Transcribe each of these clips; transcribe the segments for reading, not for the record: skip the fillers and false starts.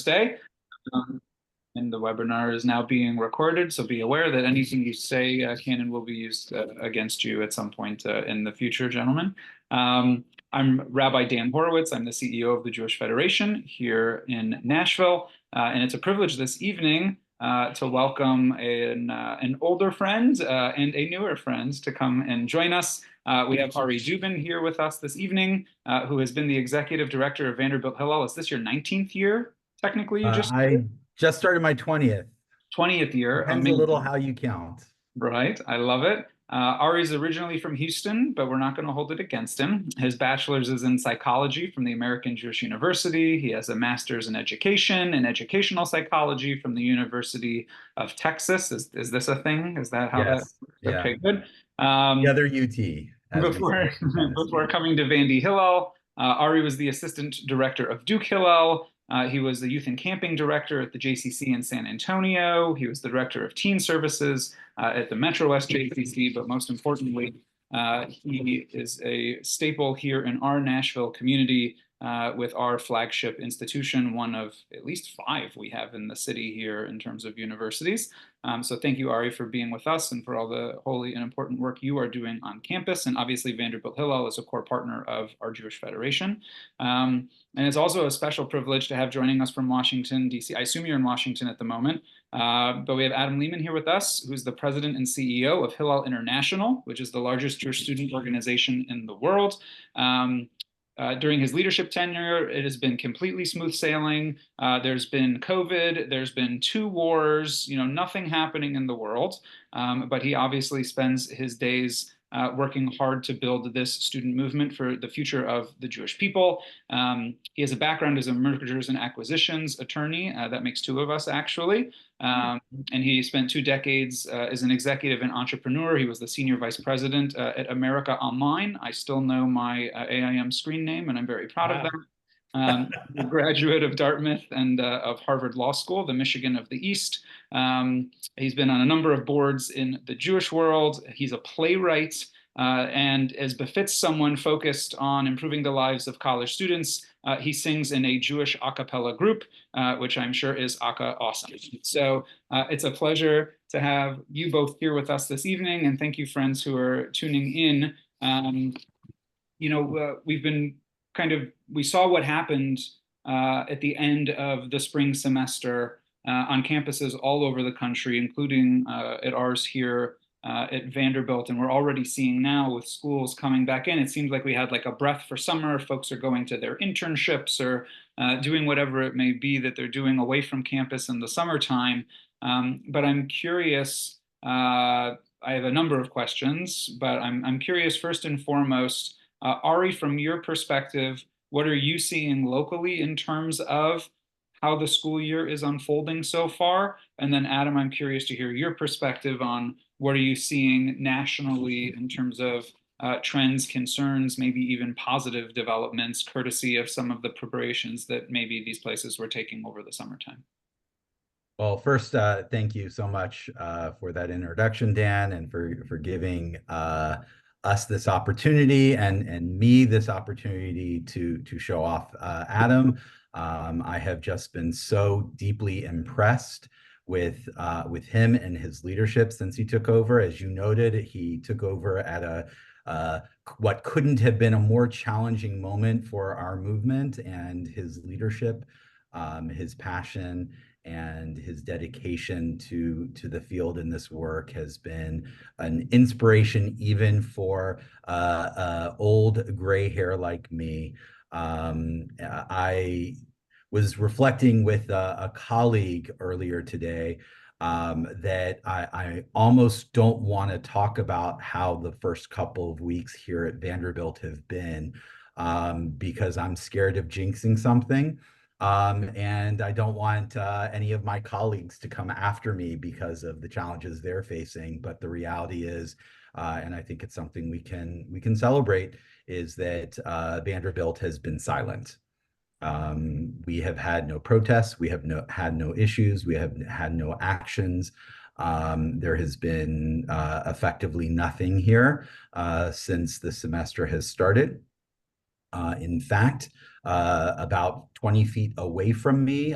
first day. Um, and the webinar is now being recorded, so be aware that anything you say can and will be used against you at some point in the future, gentlemen. I'm Rabbi Dan Horowitz. I'm the CEO of the Jewish Federation here in Nashville, and it's a privilege this evening to welcome an older friend and a newer friend to come and join us. We have Ari Dubin here with us this evening, who has been the executive director of Vanderbilt Hillel. Is this your 19th year? Technically, you I just started my 20th. 20th year. Depends Amazing. a little how you count. Right. I love it. Ari's originally from Houston, but we're not going to hold it against him. His bachelor's is in psychology from the American Jewish University. He has a master's in education and educational psychology from the University of Texas. Is this a thing? Is that how Yes. that? Okay, good. The other UT. Before coming to Vandy Hillel, Ari was the assistant director of Duke Hillel. He was the youth and camping director at the JCC in San Antonio. He was the director of teen services at the Metro West JCC, but most importantly, he is a staple here in our Nashville community with our flagship institution, one of at least 5 we have in the city here in terms of universities. So thank you, Ari, for being with us and for all the holy and important work you are doing on campus. And obviously, Vanderbilt Hillel is a core partner of our Jewish Federation. And it's also a special privilege to have joining us from Washington, D.C. I assume you're in Washington at the moment, but we have Adam Lehman here with us, who's the president and CEO of Hillel International, which is the largest Jewish student organization in the world. During his leadership tenure, it has been completely smooth sailing. There's been COVID, there's been 2 wars, nothing happening in the world. But he obviously spends his days working hard to build this student movement for the future of the Jewish people. He has a background as a mergers and acquisitions attorney. That makes 2 of us, actually. And he spent 2 decades as an executive and entrepreneur. He was the senior vice president at America Online. I still know my AIM screen name, and I'm very proud of that. A graduate of Dartmouth and of Harvard Law School, the Michigan of the East. He's been on a number of boards in the Jewish world. He's a playwright, and as befits someone focused on improving the lives of college students, he sings in a Jewish a cappella group, which I'm sure is Aka awesome. So it's a pleasure to have you both here with us this evening, and thank you, friends who are tuning in. We've been we saw what happened at the end of the spring semester on campuses all over the country, including at ours here at Vanderbilt. And we're already seeing now with schools coming back in, it seems like we had like a breath for summer. Folks are going to their internships or doing whatever it may be that they're doing away from campus in the summertime. But I'm curious, I have a number of questions, but I'm curious first and foremost, Ari, from your perspective, what are you seeing locally in terms of how the school year is unfolding so far? And then Adam, I'm curious to hear your perspective on what are you seeing nationally in terms of trends, concerns, maybe even positive developments, courtesy of some of the preparations that maybe these places were taking over the summertime. Well, first, thank you so much for that introduction, Dan, and for giving us this opportunity and me this opportunity to show off Adam. I have just been so deeply impressed with him and his leadership since he took over. As you noted, he took over at what couldn't have been a more challenging moment for our movement, and his leadership, his passion, and his dedication to the field in this work has been an inspiration even for old gray hair like me. I was reflecting with a colleague earlier today that I almost don't want to talk about how the first couple of weeks here at Vanderbilt have been because I'm scared of jinxing something. And I don't want any of my colleagues to come after me because of the challenges they're facing. But the reality is, and I think it's something we can celebrate, is that Vanderbilt has been silent. We have had no protests. We have had no issues. We have had no actions. There has been effectively nothing here since the semester has started. In fact, about 20 feet away from me,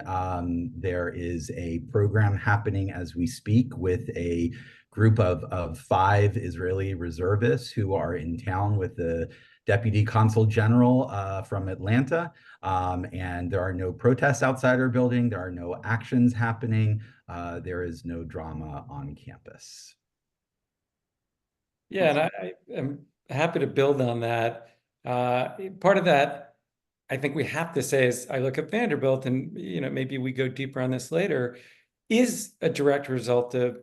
there is a program happening as we speak with a group of 5 Israeli reservists who are in town with the Deputy Consul General from Atlanta. And there are no protests outside our building. There are no actions happening. There is no drama on campus. Yeah, and I am happy to build on that. Part of that, I think we have to say, as I look at Vanderbilt, and maybe we go deeper on this later, is a direct result of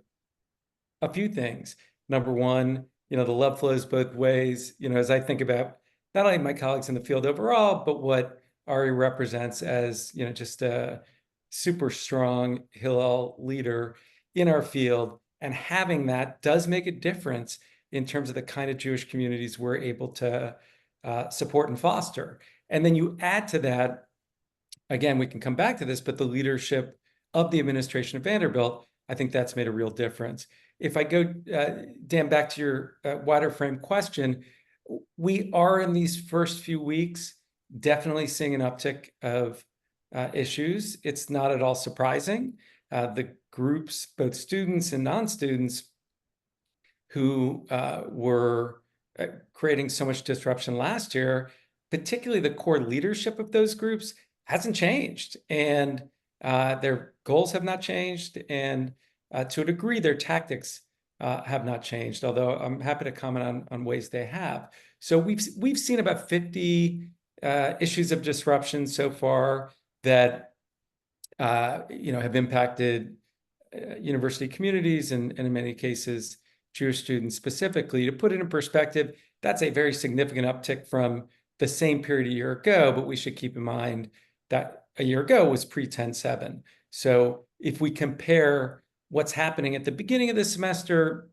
a few things. Number one, the love flows both ways. As I think about not only my colleagues in the field overall, but what Ari represents as just a super strong Hillel leader in our field, and having that does make a difference in terms of the kind of Jewish communities we're able to support and foster. And then you add to that, again, we can come back to this, but the leadership of the administration of Vanderbilt, I think that's made a real difference. If I go, Dan, back to your wider frame question, we are in these first few weeks definitely seeing an uptick of issues. It's not at all surprising. The groups, both students and non-students, who were creating so much disruption last year, particularly the core leadership of those groups, hasn't changed. And their goals have not changed. And to a degree, their tactics have not changed, although I'm happy to comment on ways they have. So we've seen about 50 issues of disruption so far that have impacted university communities and in many cases Jewish students specifically. To put it in perspective, that's a very significant uptick from the same period a year ago, but we should keep in mind that a year ago was pre-10/7. So if we compare what's happening at the beginning of the semester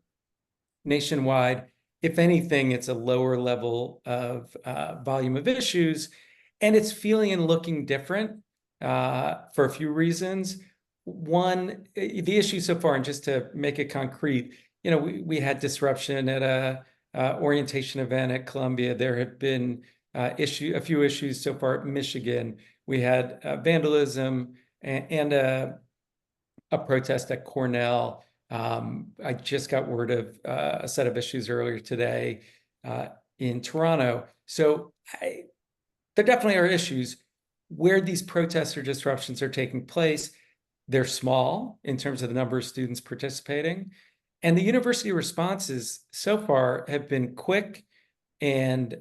nationwide, if anything, it's a lower level of volume of issues, and it's feeling and looking different for a few reasons. One, the issue so far, and just to make it concrete, we had disruption at a orientation event at Columbia. There have been a few issues so far at Michigan. We had vandalism and a protest at Cornell. I just got word of a set of issues earlier today in Toronto. So there definitely are issues where these protests or disruptions are taking place. They're small in terms of the number of students participating. And the university responses so far have been quick and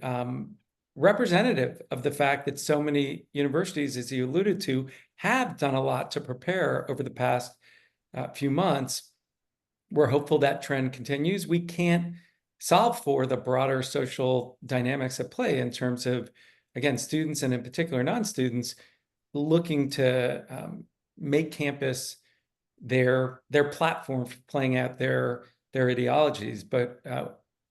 representative of the fact that so many universities, as you alluded to, have done a lot to prepare over the past few months. We're hopeful that trend continues. We can't solve for the broader social dynamics at play in terms of, again, students and in particular non-students looking to make campus their platform for playing out their ideologies. But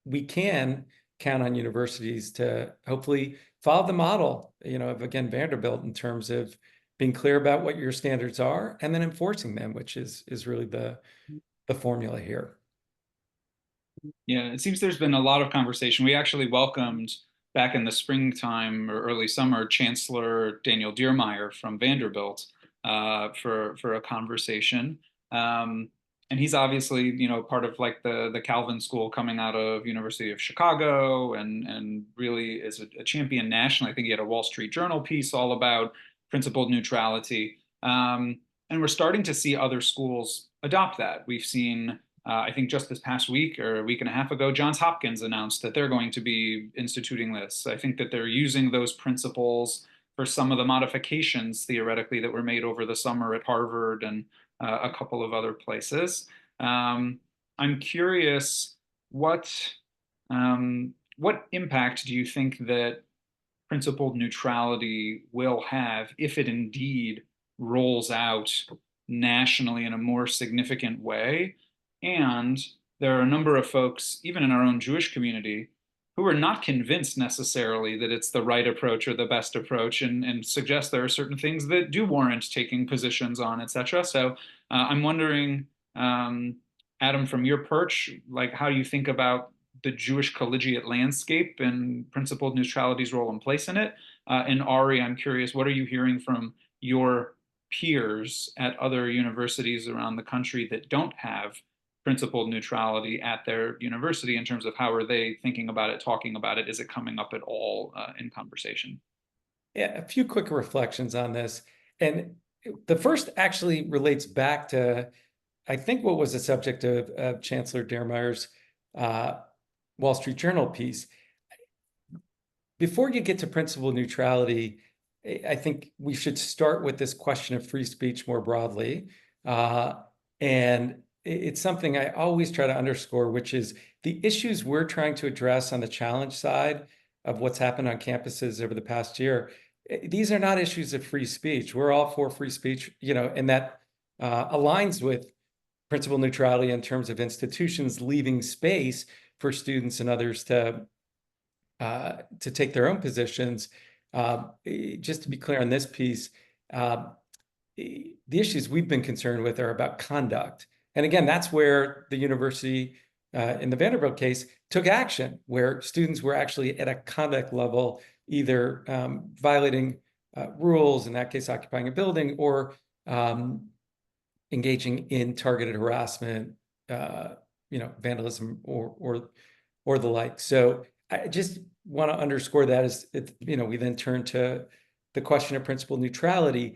we can count on universities to hopefully follow the model, of, again, Vanderbilt, in terms of being clear about what your standards are and then enforcing them, which is really the formula here. Yeah, it seems there's been a lot of conversation. We actually welcomed back in the springtime or early summer Chancellor Daniel Diermeier from Vanderbilt for a conversation. And he's obviously, part of like the Calvin School coming out of University of Chicago and really is a champion nationally. I think he had a Wall Street Journal piece all about principled neutrality. And we're starting to see other schools adopt that. We've seen, I think just this past week or a week and a half ago, Johns Hopkins announced that they're going to be instituting this. I think that they're using those principles for some of the modifications theoretically that were made over the summer at Harvard and a couple of other places. I'm curious, what impact do you think that principled neutrality will have if it indeed rolls out nationally in a more significant way? And there are a number of folks, even in our own Jewish community, who are not convinced necessarily that it's the right approach or the best approach, and suggest there are certain things that do warrant taking positions on, et cetera. So I'm wondering, Adam, from your perch, like how you think about the Jewish collegiate landscape and principled neutrality's role and place in it? And Ari, I'm curious, what are you hearing from your peers at other universities around the country that don't have principled neutrality at their university in terms of how are they thinking about it, talking about it? Is it coming up at all in conversation? Yeah, a few quick reflections on this. And the first actually relates back to, I think, what was the subject of Chancellor Diermeier's Wall Street Journal piece. Before you get to principal neutrality, I think we should start with this question of free speech more broadly. And it's something I always try to underscore, which is the issues we're trying to address on the challenge side of what's happened on campuses over the past year. These are not issues of free speech. We're all for free speech, and that aligns with principal neutrality in terms of institutions leaving space for students and others to take their own positions. Just to be clear on this piece, the issues we've been concerned with are about conduct. And again, that's where the university, in the Vanderbilt case, took action, where students were actually at a conduct level, either violating rules, in that case, occupying a building, or engaging in targeted harassment, vandalism, or the like. So I just want to underscore that as we then turn to the question of principal neutrality.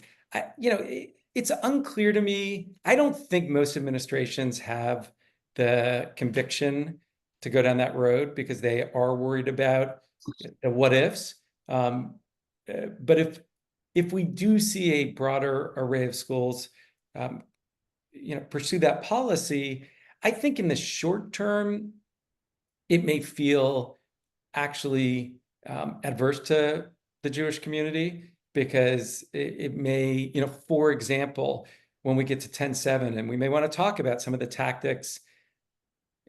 It's unclear to me. I don't think most administrations have the conviction to go down that road because they are worried about the what ifs. But if we do see a broader array of schools, pursue that policy, I think in the short term, it may feel actually adverse to the Jewish community, because it may, for example, when we get to 10-7, and we may want to talk about some of the tactics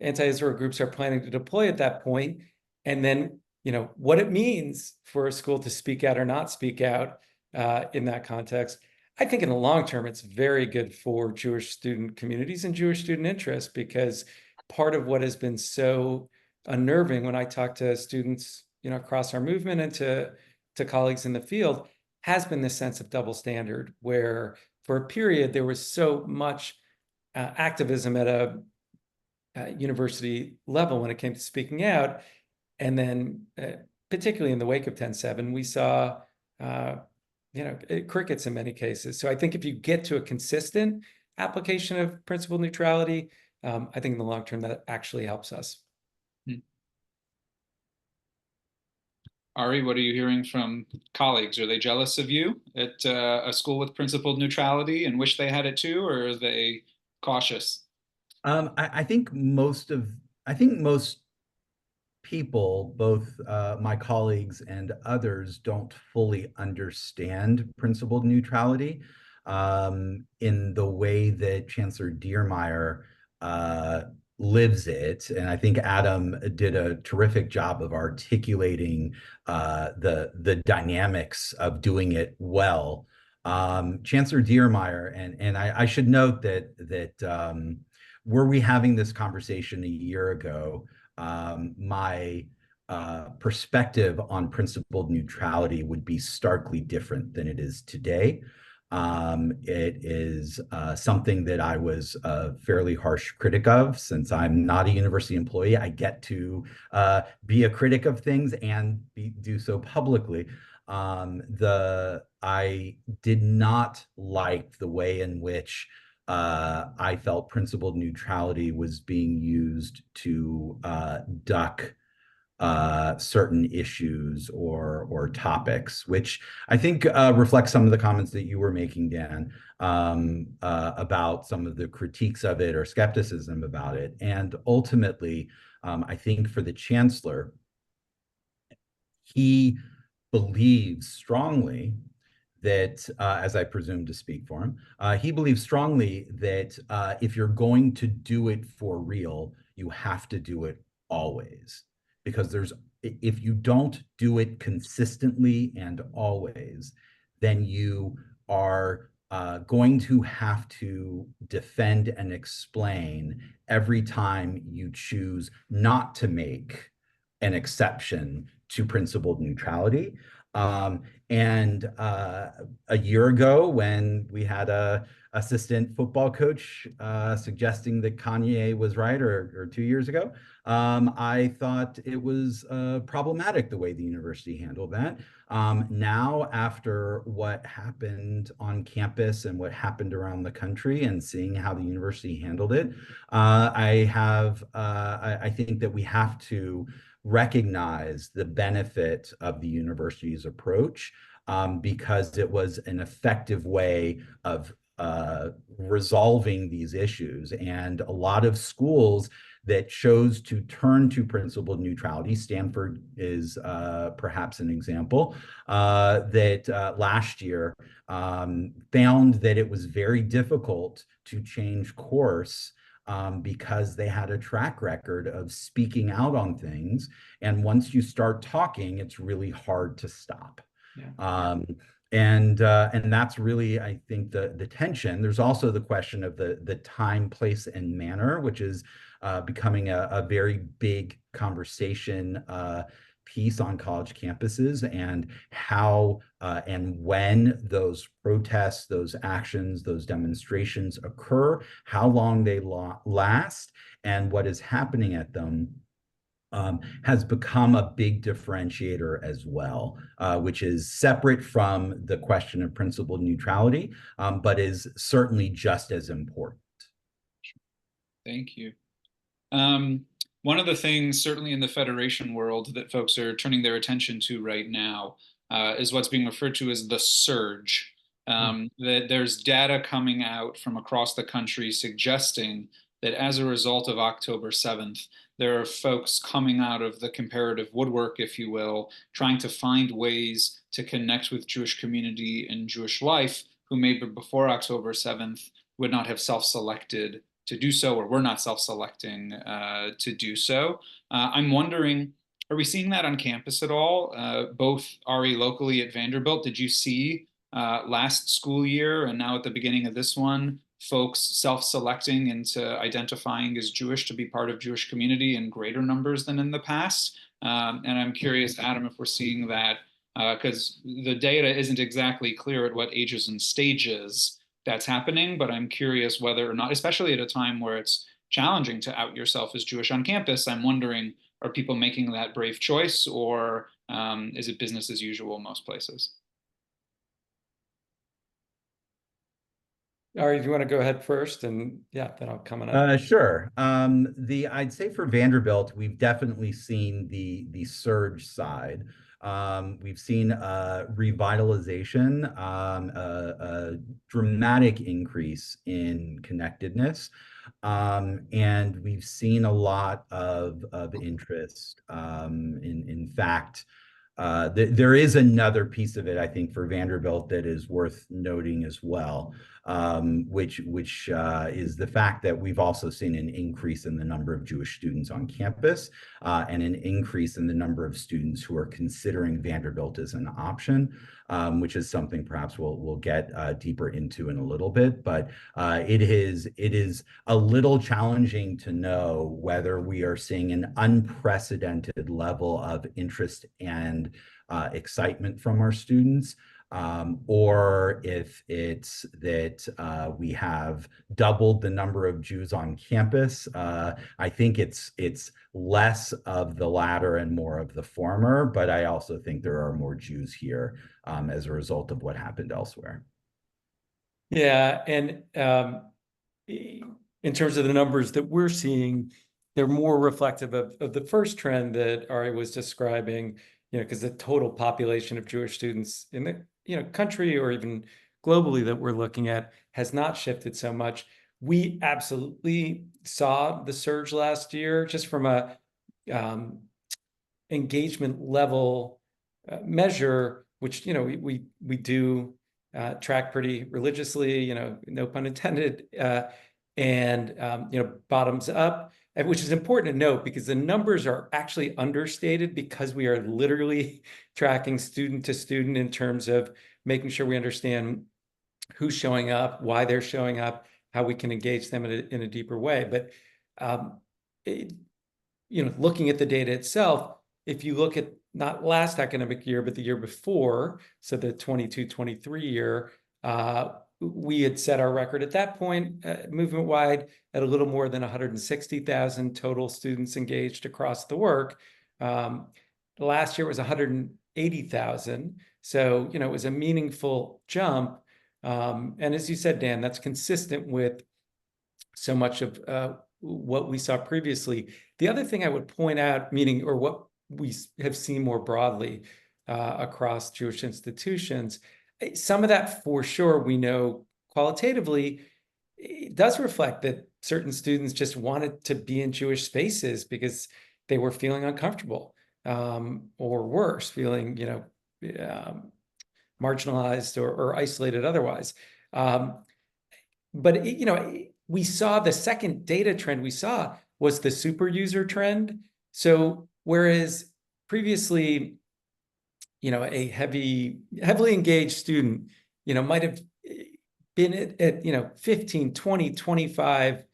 anti-Israel groups are planning to deploy at that point, and then, what it means for a school to speak out or not speak out in that context. I think in the long term, it's very good for Jewish student communities and Jewish student interests, because part of what has been so unnerving when I talk to students, across our movement, and to colleagues in the field, has been this sense of double standard, where for a period there was so much activism at a university level when it came to speaking out, and then particularly in the wake of 10-7, we saw crickets in many cases. So I think if you get to a consistent application of principal neutrality, I think in the long term that actually helps us. Ari, what are you hearing from colleagues? Are they jealous of you at a school with principled neutrality and wish they had it too, or are they cautious? I think most people, both my colleagues and others, don't fully understand principled neutrality in the way that Chancellor Diermeier lives it. And I think Adam did a terrific job of articulating the dynamics of doing it well. Chancellor Diermeier, and I should note that were we having this conversation a year ago, my perspective on principled neutrality would be starkly different than it is today. It is something that I was a fairly harsh critic of. Since I'm not a university employee, I get to be a critic of things and do so publicly. I did not like the way in which I felt principled neutrality was being used to duck certain issues or topics, which I think reflects some of the comments that you were making, Dan, about some of the critiques of it or skepticism about it. And ultimately, I think for the chancellor, he believes strongly that, as I presume to speak for him, he believes strongly that if you're going to do it for real, you have to do it always. Because if you don't do it consistently and always, then you are going to have to defend and explain every time you choose not to make an exception to principled neutrality. And a year ago, when we had a assistant football coach suggesting that Kanye was right, or 2 years ago, I thought it was problematic the way the university handled that. Now, after what happened on campus and what happened around the country, and seeing how the university handled it, I think that we have to recognize the benefit of the university's approach, because it was an effective way of resolving these issues. And a lot of schools that chose to turn to principled neutrality, Stanford is perhaps an example, that last year found that it was very difficult to change course, because they had a track record of speaking out on things. And once you start talking, it's really hard to stop. Yeah. And that's really, I think, the tension. There's also the question of the time, place, and manner, which is becoming a very big conversation piece on college campuses, and how and when those protests, those actions, those demonstrations occur, how long they last, and what is happening at them. Has become a big differentiator as well, which is separate from the question of principled neutrality, but is certainly just as important. Thank you. One of the things, certainly in the Federation world, that folks are turning their attention to right now is what's being referred to as the surge. That there's data coming out from across the country suggesting that as a result of October 7th, there are folks coming out of the comparative woodwork, if you will, trying to find ways to connect with Jewish community and Jewish life, who maybe before October 7th would not have self-selected to do so, or were not self-selecting to do so. I'm wondering, are we seeing that on campus at all? Both, Ari, locally at Vanderbilt, did you see last school year and now at the beginning of this one, folks self-selecting into identifying as Jewish to be part of Jewish community in greater numbers than in the past? And I'm curious, Adam, if we're seeing that, because the data isn't exactly clear at what ages and stages that's happening, but I'm curious whether or not, especially at a time where it's challenging to out yourself as Jewish on campus, I'm wondering, are people making that brave choice, or is it business as usual most places? Ari, do you want to go ahead first? And yeah, then I'll come in. Sure. I'd say for Vanderbilt, we've definitely seen the surge side. We've seen revitalization, a dramatic increase in connectedness, and we've seen a lot of interest. In fact, there is another piece of it, I think, for Vanderbilt that is worth noting as well, which is the fact that we've also seen an increase in the number of Jewish students on campus, and an increase in the number of students who are considering Vanderbilt as an option, which is something perhaps we'll get deeper into in a little bit. But it is a little challenging to know whether we are seeing an unprecedented level of interest and excitement from our students, or if it's that we have doubled the number of Jews on campus. I think it's less of the latter and more of the former, but I also think there are more Jews here as a result of what happened elsewhere. Yeah, and in terms of the numbers that we're seeing, they're more reflective of the first trend that Ari was describing, because the total population of Jewish students in the country, or even globally, that we're looking at has not shifted so much. We absolutely saw the surge last year, just from a engagement level measure, which we do track pretty religiously, no pun intended, and bottoms up, which is important to note, because the numbers are actually understated, because we are literally tracking student to student in terms of making sure we understand who's showing up, why they're showing up, how we can engage them in a deeper way. But looking at the data itself, if you look at not last academic year, but the year before, so the 22-23 year, we had set our record at that point, movement-wide, at a little more than 160,000 total students engaged across the work. Last year was 180,000. So, it was a meaningful jump. And as you said, Dan, that's consistent with so much of what we saw previously. The other thing I would point out, or what we have seen more broadly across Jewish institutions, some of that for sure we know qualitatively, it does reflect that certain students just wanted to be in Jewish spaces because they were feeling uncomfortable, or worse, feeling marginalized or isolated otherwise. But we saw the second data trend we saw was the super user trend. So whereas previously, a heavily engaged student, might have been at 15, 20, 25,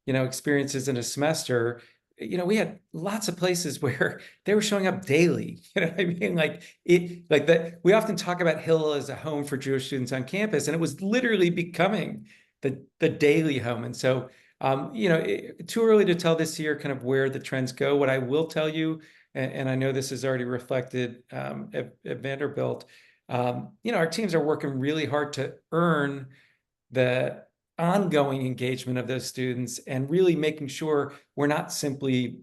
experiences in a semester, we had lots of places where they were showing up daily. You know what I mean? We often talk about Hillel as a home for Jewish students on campus, and it was literally becoming the daily home. And so, too early to tell this year kind of where the trends go. What I will tell you, and I know this is already reflected at Vanderbilt, our teams are working really hard to earn the ongoing engagement of those students and really making sure we're not simply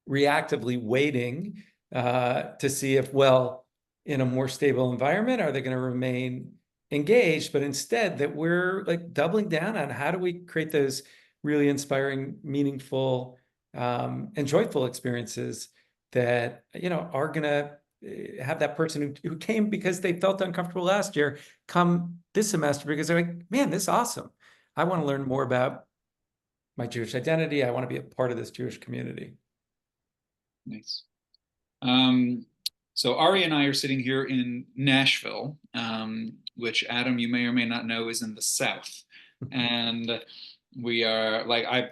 reactively waiting to see if, in a more stable environment, are they going to remain engaged, but instead that we're doubling down on how do we create those really inspiring, meaningful, and joyful experiences that, are going to have that person who came because they felt uncomfortable last year come this semester because they're like, man, this is awesome. I want to learn more about my Jewish identity. I want to be a part of this Jewish community. Nice. So Ari and I are sitting here in Nashville, which, Adam, you may or may not know, is in the South. And we are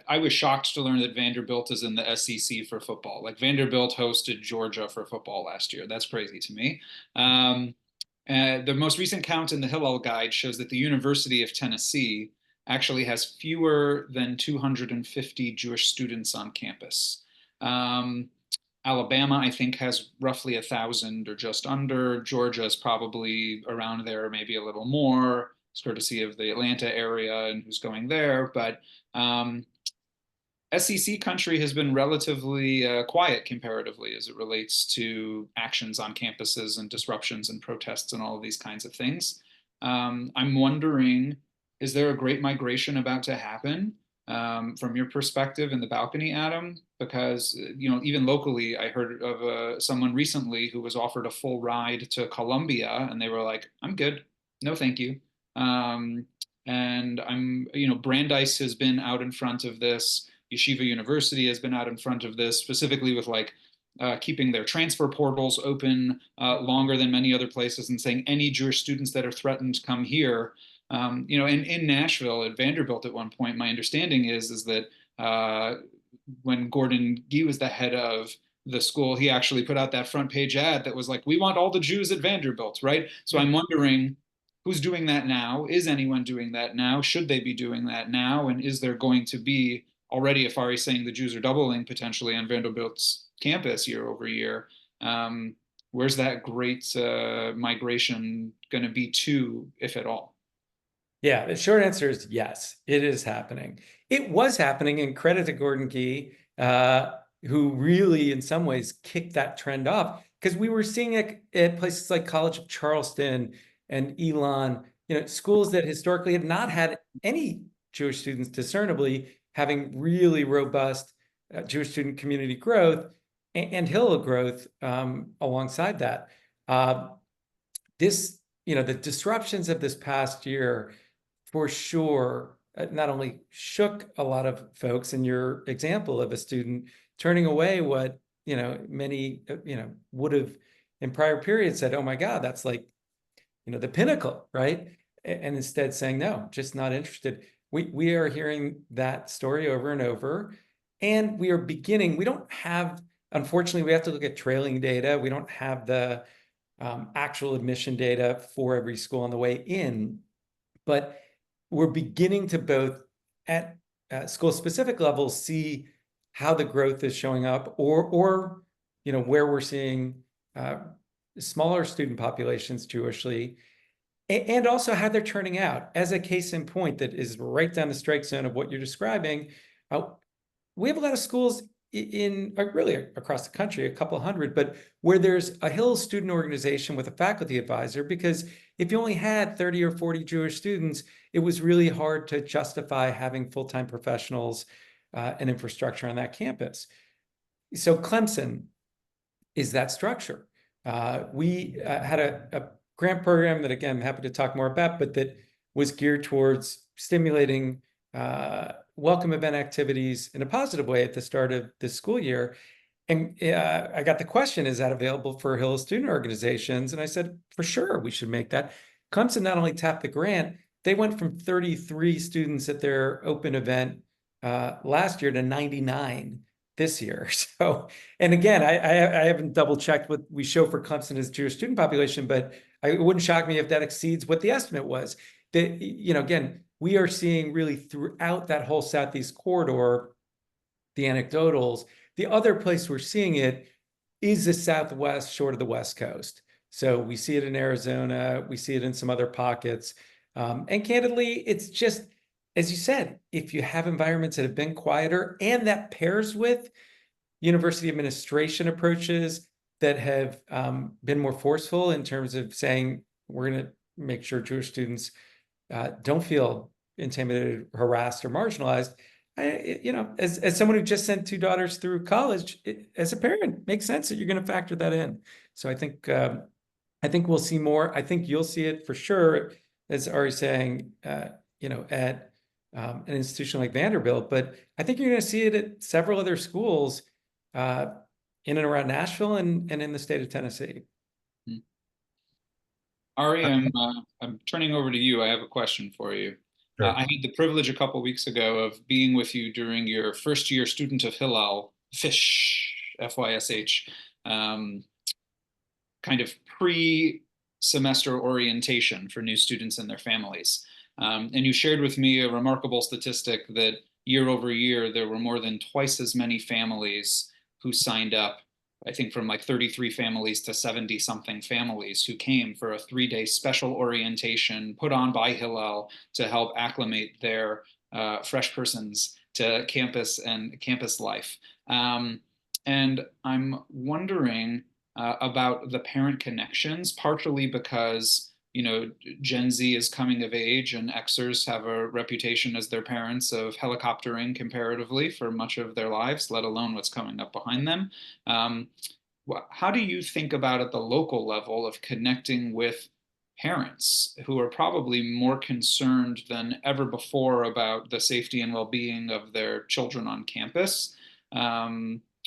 I was shocked to learn that Vanderbilt is in the SEC for football. Vanderbilt hosted Georgia for football last year. That's crazy to me. The most recent count in the Hillel guide shows that the University of Tennessee actually has fewer than 250 Jewish students on campus. Alabama, I think, has roughly 1,000 or just under. Georgia is probably around there, maybe a little more. It's courtesy of the Atlanta area and who's going there. But SEC country has been relatively quiet comparatively as it relates to actions on campuses and disruptions and protests and all of these kinds of things. I'm wondering, is there a great migration about to happen from your perspective in the balcony, Adam? Because, even locally, I heard of someone recently who was offered a full ride to Columbia, and they were like, I'm good. No, thank you. And Brandeis has been out in front of this. Yeshiva University has been out in front of this, specifically with keeping their transfer portals open longer than many other places and saying any Jewish students that are threatened come here. In Nashville at Vanderbilt at one point, my understanding is that when Gordon Gee was the head of the school, he actually put out that front page ad that was like, we want all the Jews at Vanderbilt, right? So I'm wondering, who's doing that now? Is anyone doing that now? Should they be doing that now? And is there going to be already, if Ari's saying the Jews are doubling potentially on Vanderbilt's campus year over year, where's that great migration going to be to, if at all? Yeah, the short answer is yes, it is happening. It was happening, and credit to Gordon Gee, who really, in some ways, kicked that trend off, because we were seeing it at places like College of Charleston and Elon, schools that historically had not had any Jewish students discernibly, having really robust Jewish student community growth and Hillel growth alongside that. The disruptions of this past year, for sure, not only shook a lot of folks, in your example of a student turning away what, many, would have in prior periods said, oh my God, that's the pinnacle, right? and instead saying, no, just not interested. We are hearing that story over and over, and we are beginning, we don't have, unfortunately, we have to look at trailing data. We don't have the actual admission data for every school on the way in, but we're beginning to both at school-specific levels see how the growth is showing up, or where we're seeing smaller student populations Jewishly, and also how they're turning out. As a case in point that is right down the strike zone of what you're describing, we have a lot of schools in really across the country, a couple hundred, but where there's a Hillel student organization with a faculty advisor, because if you only had 30 or 40 Jewish students, it was really hard to justify having full-time professionals and infrastructure on that campus. So Clemson is that structure. We had a grant program that, again, I'm happy to talk more about, but that was geared towards stimulating welcome event activities in a positive way at the start of this school year. And I got the question, is that available for Hillel student organizations? And I said, for sure, we should make that. Clemson not only tapped the grant, they went from 33 students at their open event last year to 99 this year. So, and again, I haven't double checked what we show for Clemson as Jewish student population, but it wouldn't shock me if that exceeds what the estimate was. That, again, we are seeing really throughout that whole Southeast corridor, the anecdotals. The other place we're seeing it is the Southwest short of the West Coast. So we see it in Arizona, we see it in some other pockets. And candidly, it's just, as you said, if you have environments that have been quieter and that pairs with university administration approaches that have been more forceful in terms of saying, we're going to make sure Jewish students don't feel intimidated, harassed, or marginalized. As someone who just sent 2 daughters through college, as a parent, makes sense that you're going to factor that in. So I think we'll see more. I think you'll see it for sure, as Ari's saying, at an institution like Vanderbilt, but I think you're going to see it at several other schools in and around Nashville and in the state of Tennessee. Ari, I'm turning over to you. I have a question for you. Sure. I had the privilege a couple weeks ago of being with you during your first year student of Hillel, FISH, FYSH, kind of pre-semester orientation for new students and their families. And you shared with me a remarkable statistic that year over year, there were more than twice as many families who signed up, I think from like 33 families to 70 something families who came for a 3-day special orientation put on by Hillel to help acclimate their fresh persons to campus and campus life. And I'm wondering about the parent connections, partially because Gen Z is coming of age and Xers have a reputation as their parents of helicoptering comparatively for much of their lives, let alone what's coming up behind them. How do you think about at the local level of connecting with parents who are probably more concerned than ever before about the safety and well-being of their children on campus?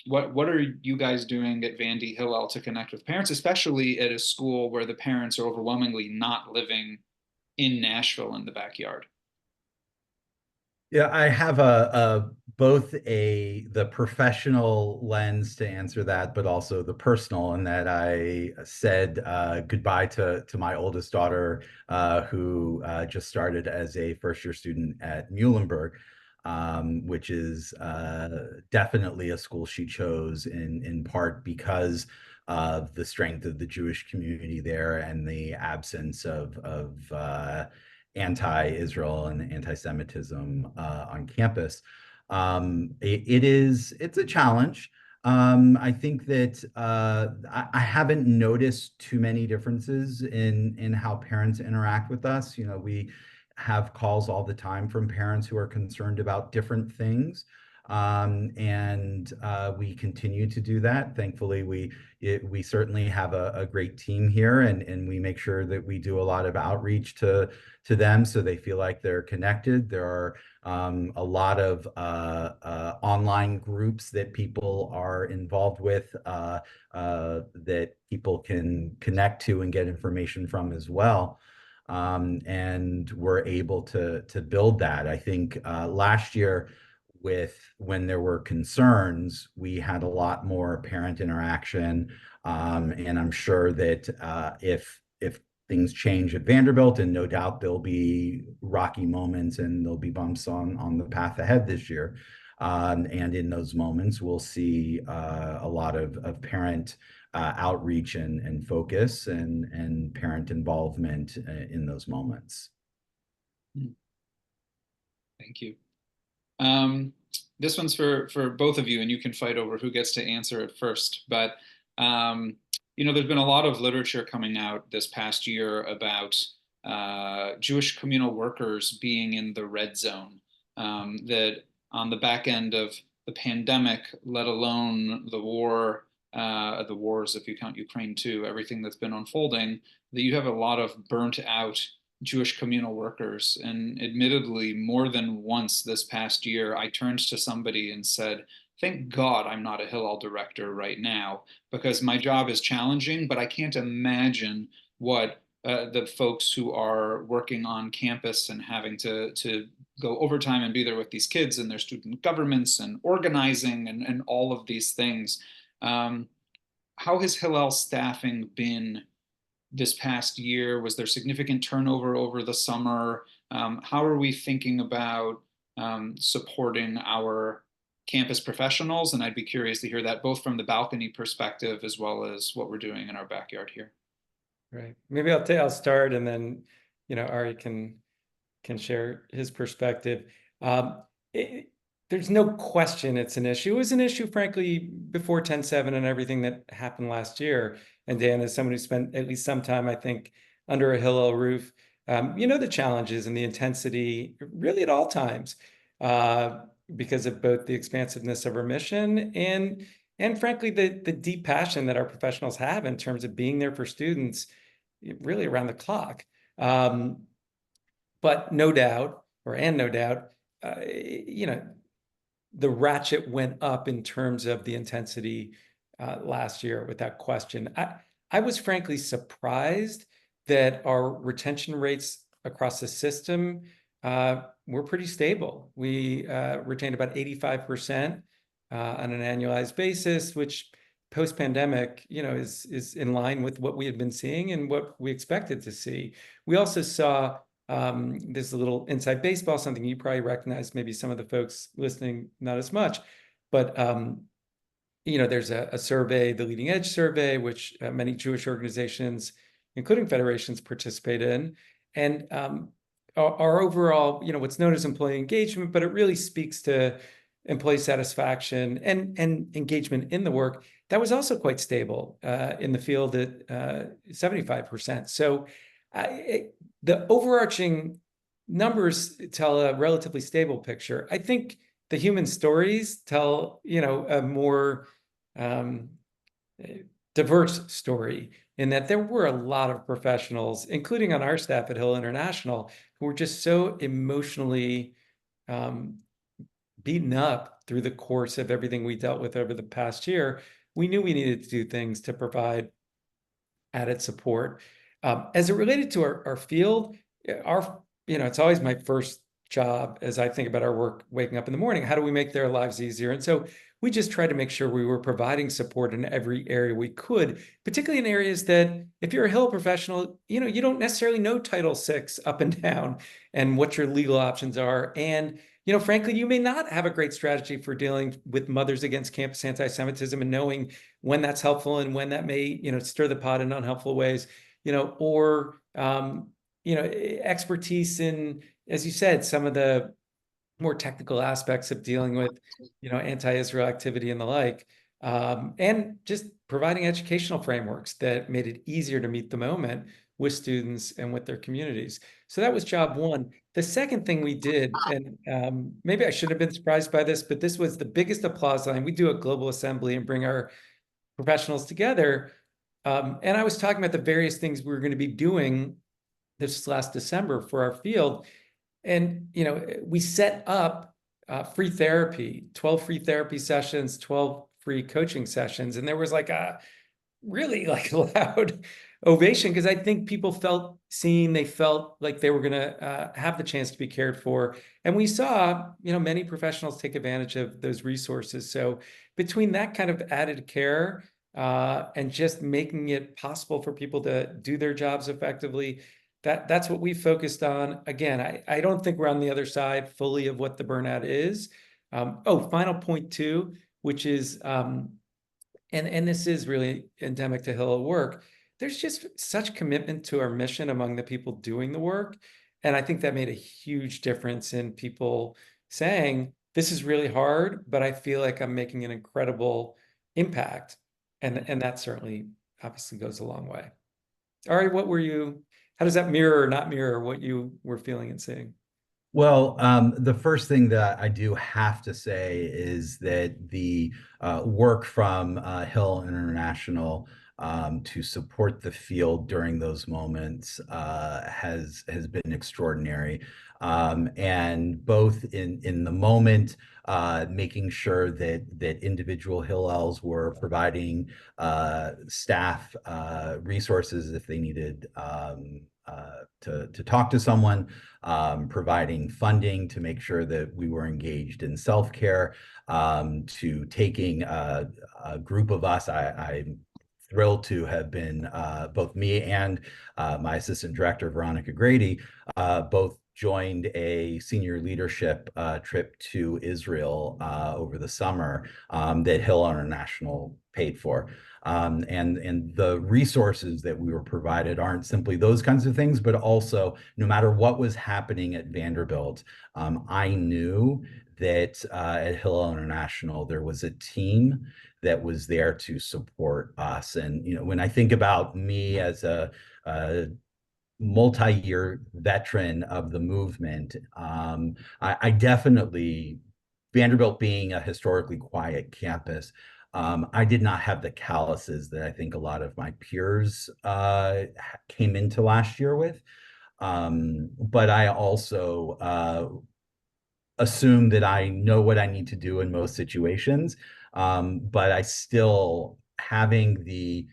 What are you guys doing at Vandy Hillel to connect with parents, especially at a school where the parents are overwhelmingly not living in Nashville in the backyard? Yeah, I have both the professional lens to answer that, but also the personal, in that I said goodbye to my oldest daughter, who just started as a first-year student at Muhlenberg, which is definitely a school she chose in part because of the strength of the Jewish community there and the absence of anti-Israel and anti-Semitism on campus. It's a challenge. I think that I haven't noticed too many differences in how parents interact with us. We have calls all the time from parents who are concerned about different things. And we continue to do that. Thankfully, we certainly have a great team here, and we make sure that we do a lot of outreach to them so they feel like they're connected. There are a lot of online groups that people are involved with that people can connect to and get information from as well. and we're able to build that. I think last year, when there were concerns, we had a lot more parent interaction, and I'm sure that if things change at Vanderbilt, and no doubt there'll be rocky moments and there'll be bumps on the path ahead this year. And in those moments, we'll see a lot of parent outreach and focus and parent involvement in those moments. Thank you. This one's for both of you, and you can fight over who gets to answer it first. But there's been a lot of literature coming out this past year about Jewish communal workers being in the red zone, that on the back end of the pandemic, let alone the wars, if you count Ukraine too, everything that's been unfolding, that you have a lot of burnt out Jewish communal workers. And admittedly, more than once this past year, I turned to somebody and said, thank God I'm not a Hillel director right now, because my job is challenging, but I can't imagine what the folks who are working on campus and having to go overtime and be there with these kids and their student governments and organizing and all of these things. How has Hillel staffing been this past year? Was there significant turnover over the summer? How are we thinking about supporting our campus professionals? And I'd be curious to hear that both from the balcony perspective as well as what we're doing in our backyard here. Right. Maybe I'll start, and then Ari can share his perspective. There's no question it's an issue. It was an issue, frankly, before 10/7 and everything that happened last year. And Dan, as someone who spent at least some time, I think, under a Hillel roof, the challenges and the intensity really at all times, because of both the expansiveness of our mission and frankly, the deep passion that our professionals have in terms of being there for students really around the clock. But no doubt, the ratchet went up in terms of the intensity last year, without question. I was frankly surprised that our retention rates across the system were pretty stable. We retained about 85% on an annualized basis, which post-pandemic, is in line with what we had been seeing and what we expected to see. We also saw there's a little inside baseball, something you probably recognize, maybe some of the folks listening not as much, but there's a survey, the Leading Edge survey, which many Jewish organizations, including federations, participate in, and our overall, what's known as employee engagement, but it really speaks to employee satisfaction and engagement in the work. That was also quite stable in the field at 75%. So the overarching numbers tell a relatively stable picture. I think the human stories tell, a more diverse story, in that there were a lot of professionals, including on our staff at Hillel International, who were just so emotionally beaten up through the course of everything we dealt with over the past year. We knew we needed to do things to provide added support. As it related to our field, it's always my first job as I think about our work waking up in the morning. How do we make their lives easier? And so we just tried to make sure we were providing support in every area we could, particularly in areas that, if you're a Hillel professional, you don't necessarily know Title VI up and down and what your legal options are. And frankly, you may not have a great strategy for dealing with Mothers Against Campus Anti-Semitism and knowing when that's helpful and when that may, stir the pot in unhelpful ways, or expertise in, as you said, some of the more technical aspects of dealing with, anti-Israel activity and the like, and just providing educational frameworks that made it easier to meet the moment with students and with their communities. So that was job one. The second thing we did, and maybe I should have been surprised by this, but this was the biggest applause line. We do a global assembly and bring our professionals together. And I was talking about the various things we were going to be doing this last December for our field. And, we set up free therapy, 12 free therapy sessions, 12 free coaching sessions. And there was like a really loud ovation, because I think people felt seen, they felt like they were going to have the chance to be cared for. And we saw, many professionals take advantage of those resources. So between that kind of added care and just making it possible for people to do their jobs effectively, that's what we focused on. Again, I don't think we're on the other side fully of what the burnout is. Final point too, which is, and this is really endemic to Hillel work, there's just such commitment to our mission among the people doing the work. And I think that made a huge difference in people saying, this is really hard, but I feel like I'm making an incredible impact. And that certainly obviously goes a long way. Ari, how does that mirror or not mirror what you were feeling and seeing? Well, the first thing that I do have to say is that the work from Hillel International to support the field during those moments has been extraordinary. And both in the moment, making sure that individual Hillels were providing staff resources if they needed to talk to someone, providing funding to make sure that we were engaged in self-care, to taking a group of us. I'm thrilled to have been, both me and my assistant director, Veronica Grady, both joined a senior leadership trip to Israel over the summer that Hillel International paid for. And the resources that we were provided aren't simply those kinds of things, but also no matter what was happening at Vanderbilt, I knew that at Hillel International, there was a team that was there to support us. And, when I think about me as a multi-year veteran of the movement, I definitely, Vanderbilt being a historically quiet campus, I did not have the calluses that I think a lot of my peers came into last year with. But I also assume that I know what I need to do in most situations. But I still, having the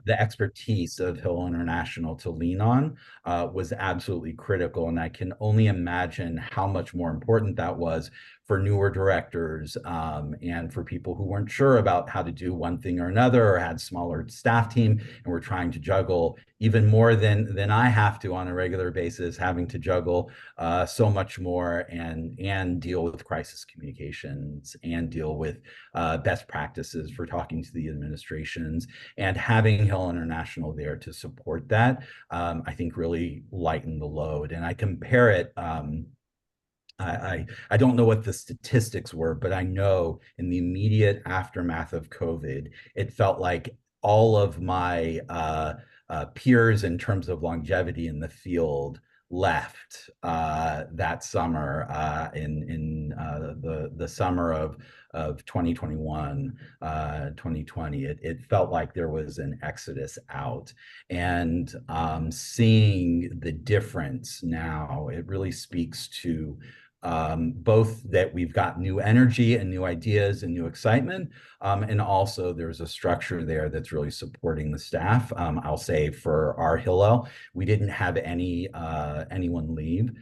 expertise of Hillel International to lean on was absolutely critical. And I can only imagine how much more important that was for newer directors and for people who weren't sure about how to do one thing or another, or had smaller staff team and were trying to juggle even more than I have to on a regular basis, having to juggle so much more and deal with crisis communications and deal with best practices for talking to the administrations, and having Hillel International there to support that, I think really lightened the load. And I compare it, I don't know what the statistics were, but I know in the immediate aftermath of COVID, it felt like all of my peers in terms of longevity in the field left that summer in the summer of 2021, 2020. It felt like there was an exodus out, and seeing the difference now, it really speaks to both that we've got new energy and new ideas and new excitement, and also there's a structure there that's really supporting the staff. I'll say for our Hillel, we didn't have anyone leave.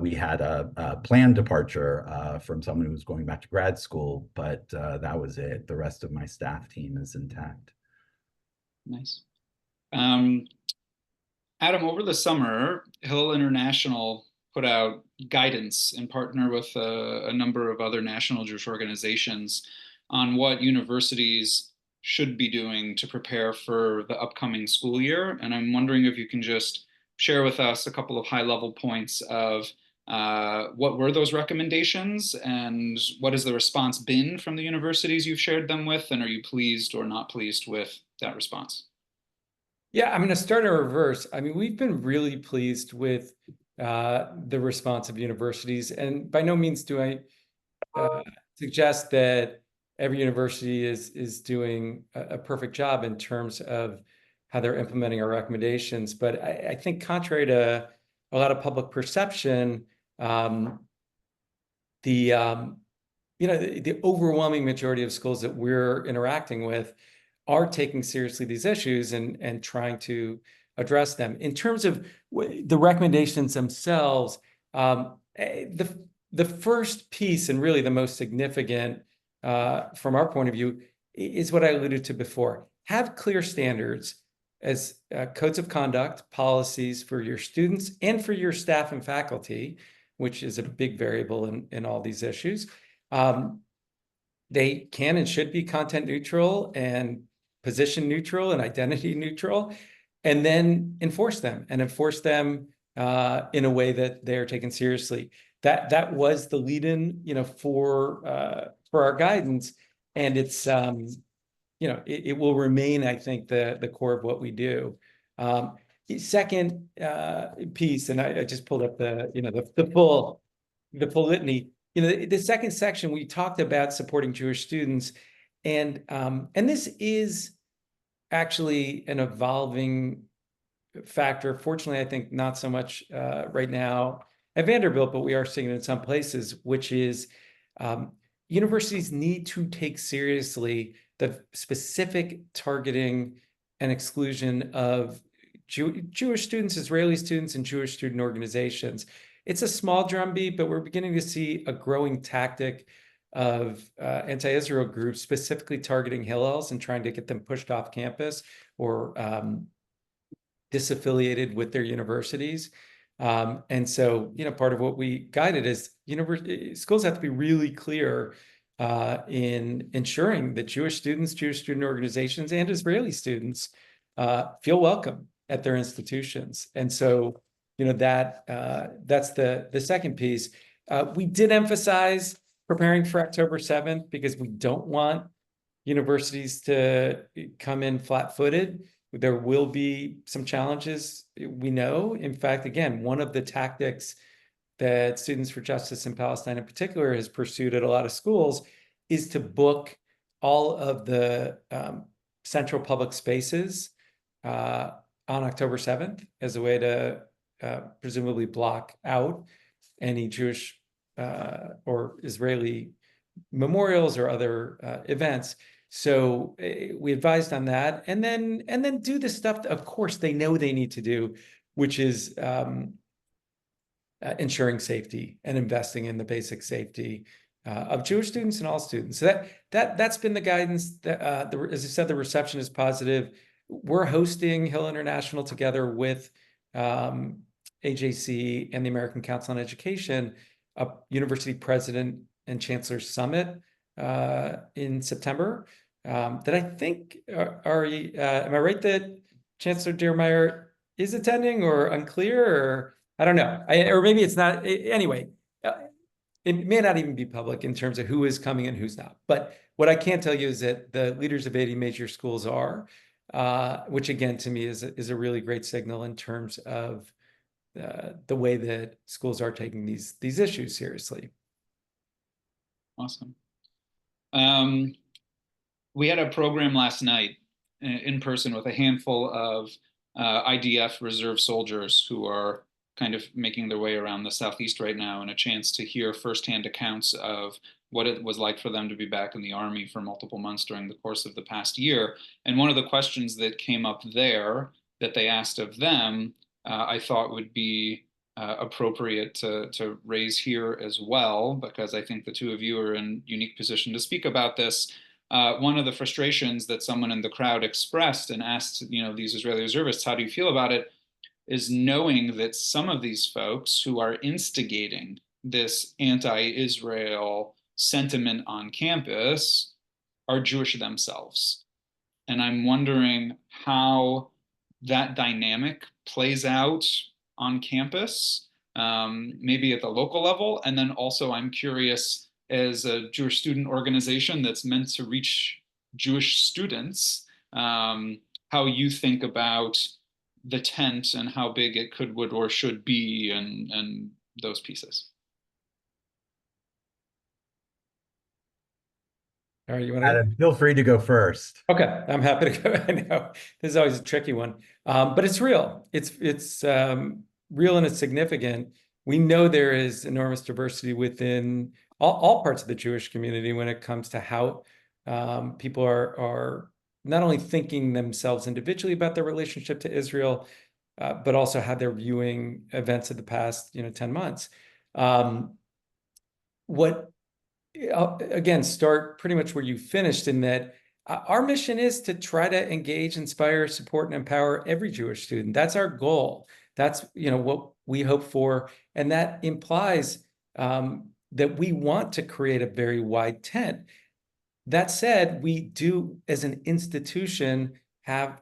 We had a planned departure from someone who was going back to grad school, but that was it. The rest of my staff team is intact. Nice. Adam, over the summer, Hillel International put out guidance in partner with a number of other national Jewish organizations on what universities should be doing to prepare for the upcoming school year. And I'm wondering if you can just share with us a couple of high-level points of what were those recommendations and what has the response been from the universities you've shared them with, and are you pleased or not pleased with that response? Yeah, I'm going to start in reverse. I mean, we've been really pleased with the response of universities, and by no means do I suggest that every university is doing a perfect job in terms of how they're implementing our recommendations. But I think contrary to a lot of public perception, the overwhelming majority of schools that we're interacting with are taking seriously these issues and trying to address them. In terms of the recommendations themselves, the first piece, and really the most significant from our point of view, is what I alluded to before. Have clear standards as codes of conduct, policies for your students and for your staff and faculty, which is a big variable in all these issues. They can and should be content neutral and position neutral and identity neutral, and then enforce them in a way that they're taken seriously. That was the lead-in, for our guidance, and it's it will remain, I think, the core of what we do. Second piece, and I just pulled up the full litany. The second section, we talked about supporting Jewish students, and this is actually an evolving factor. Fortunately, I think not so much right now at Vanderbilt, but we are seeing it in some places, which is universities need to take seriously the specific targeting and exclusion of Jewish students, Israeli students, and Jewish student organizations. It's a small drumbeat, but we're beginning to see a growing tactic of anti-Israel groups specifically targeting Hillels and trying to get them pushed off campus or disaffiliated with their universities. And so, part of what we guided is schools have to be really clear in ensuring that Jewish students, Jewish student organizations, and Israeli students feel welcome at their institutions. And so, that's the second piece. We did emphasize preparing for October 7th because we don't want universities to come in flat-footed. There will be some challenges, we know. In fact, again, one of the tactics that Students for Justice in Palestine in particular has pursued at a lot of schools is to book all of the central public spaces on October 7th as a way to presumably block out any Jewish or Israeli memorials or other events. So we advised on that, and then do the stuff that, of course, they know they need to do, which is ensuring safety and investing in the basic safety of Jewish students and all students. So that's been the guidance. As I said, the reception is positive. We're hosting Hillel International together with AJC and the American Council on Education, a university president and chancellor summit in September. That I think, Ari, am I right that Chancellor Diermeier is attending, or unclear, or I don't know, or maybe it's not. Anyway, it may not even be public in terms of who is coming and who's not. But what I can tell you is that the leaders of 80 major schools are, which again, to me is a really great signal in terms of the way that schools are taking these issues seriously. Awesome. We had a program last night in person with a handful of IDF reserve soldiers who are kind of making their way around the Southeast right now, and a chance to hear firsthand accounts of what it was like for them to be back in the Army for multiple months during the course of the past year. And one of the questions that came up there that they asked of them, I thought would be appropriate to raise here as well, because I think the two of you are in unique position to speak about this. One of the frustrations that someone in the crowd expressed and asked, these Israeli reservists, how do you feel about it, is knowing that some of these folks who are instigating this anti-Israel sentiment on campus are Jewish themselves. And I'm wondering how that dynamic plays out on campus, maybe at the local level. And then also I'm curious, as a Jewish student organization that's meant to reach Jewish students, how you think about the tent and how big it could, would, or should be, and those pieces. All right, you want to? Adam, feel free to go first. Okay, I'm happy to go. I know this is always a tricky one, but it's real. It's real and it's significant. We know there is enormous diversity within all parts of the Jewish community when it comes to how people are not only thinking themselves individually about their relationship to Israel, but also how they're viewing events of the past, 10 months. Again, start pretty much where you finished, in that our mission is to try to engage, inspire, support, and empower every Jewish student. That's our goal. That's what we hope for, and that implies that we want to create a very wide tent. That said, we do, as an institution, have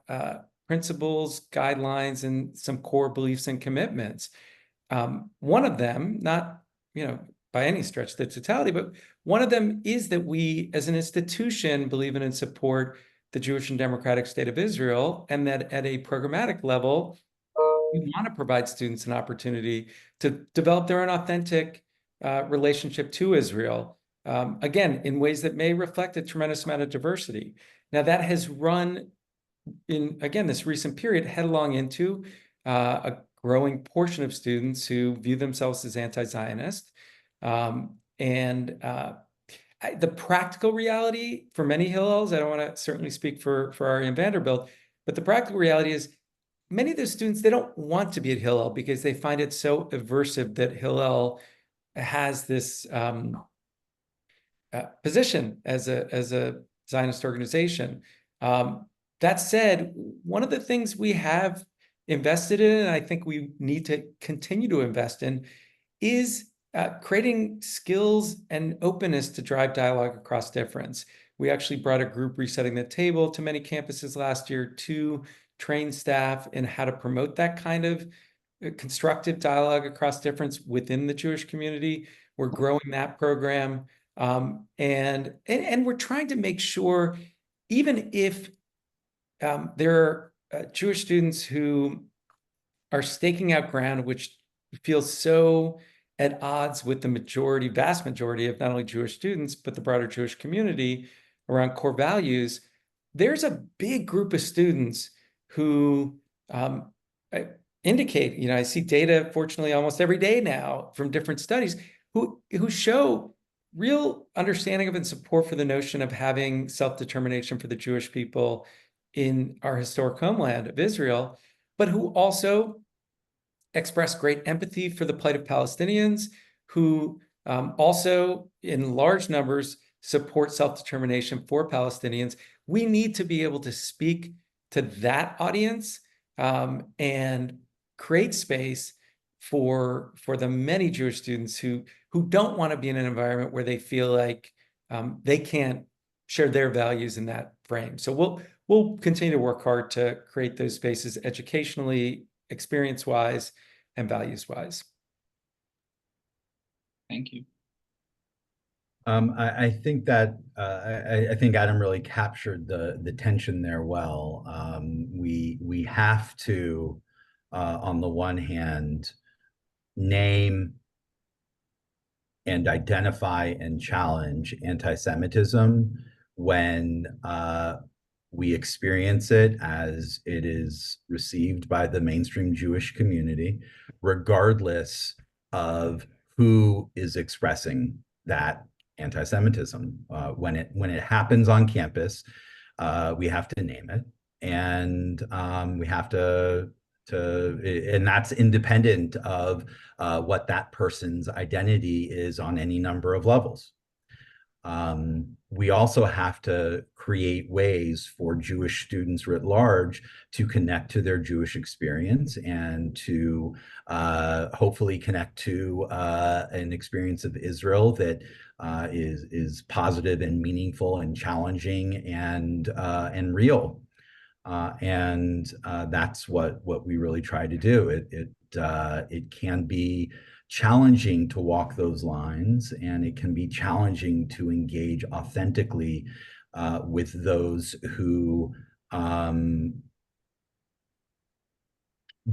principles, guidelines, and some core beliefs and commitments. One of them, not by any stretch the totality, but one of them is that we, as an institution, believe in and support the Jewish and democratic state of Israel, and that at a programmatic level, we want to provide students an opportunity to develop their own authentic relationship to Israel, again, in ways that may reflect a tremendous amount of diversity. Now, that has run in, again, this recent period headlong into a growing portion of students who view themselves as anti-Zionist. The practical reality for many Hillels, I don't want to certainly speak for Ari and Vanderbilt, but the practical reality is many of those students, they don't want to be at Hillel because they find it so aversive that Hillel has this position as a Zionist organization. That said, one of the things we have invested in, and I think we need to continue to invest in, is creating skills and openness to drive dialogue across difference. We actually brought a group resetting the table to many campuses last year to train staff in how to promote that kind of constructive dialogue across difference within the Jewish community. We're growing that program. And we're trying to make sure, even if there are Jewish students who are staking out ground, which feels so at odds with the vast majority of not only Jewish students, but the broader Jewish community around core values, there's a big group of students who indicate, I see data, fortunately, almost every day now from different studies who show real understanding of and support for the notion of having self-determination for the Jewish people in our historic homeland of Israel, but who also express great empathy for the plight of Palestinians, who also, in large numbers, support self-determination for Palestinians. We need to be able to speak to that audience and create space for the many Jewish students who don't want to be in an environment where they feel like they can't share their values in that frame. So we'll continue to work hard to create those spaces educationally, experience-wise, and values-wise. Thank you. I think that I think Adam really captured the tension there well. We have to, on the one hand, name and identify and challenge anti-Semitism when we experience it as it is received by the mainstream Jewish community, regardless of who is expressing that anti-Semitism. When it happens on campus, we have to name it, and we have to, and that's independent of what that person's identity is on any number of levels. We also have to create ways for Jewish students writ large to connect to their Jewish experience and to hopefully connect to an experience of Israel that is positive and meaningful and challenging and real. That's what we really try to do. It can be challenging to walk those lines, and it can be challenging to engage authentically with those who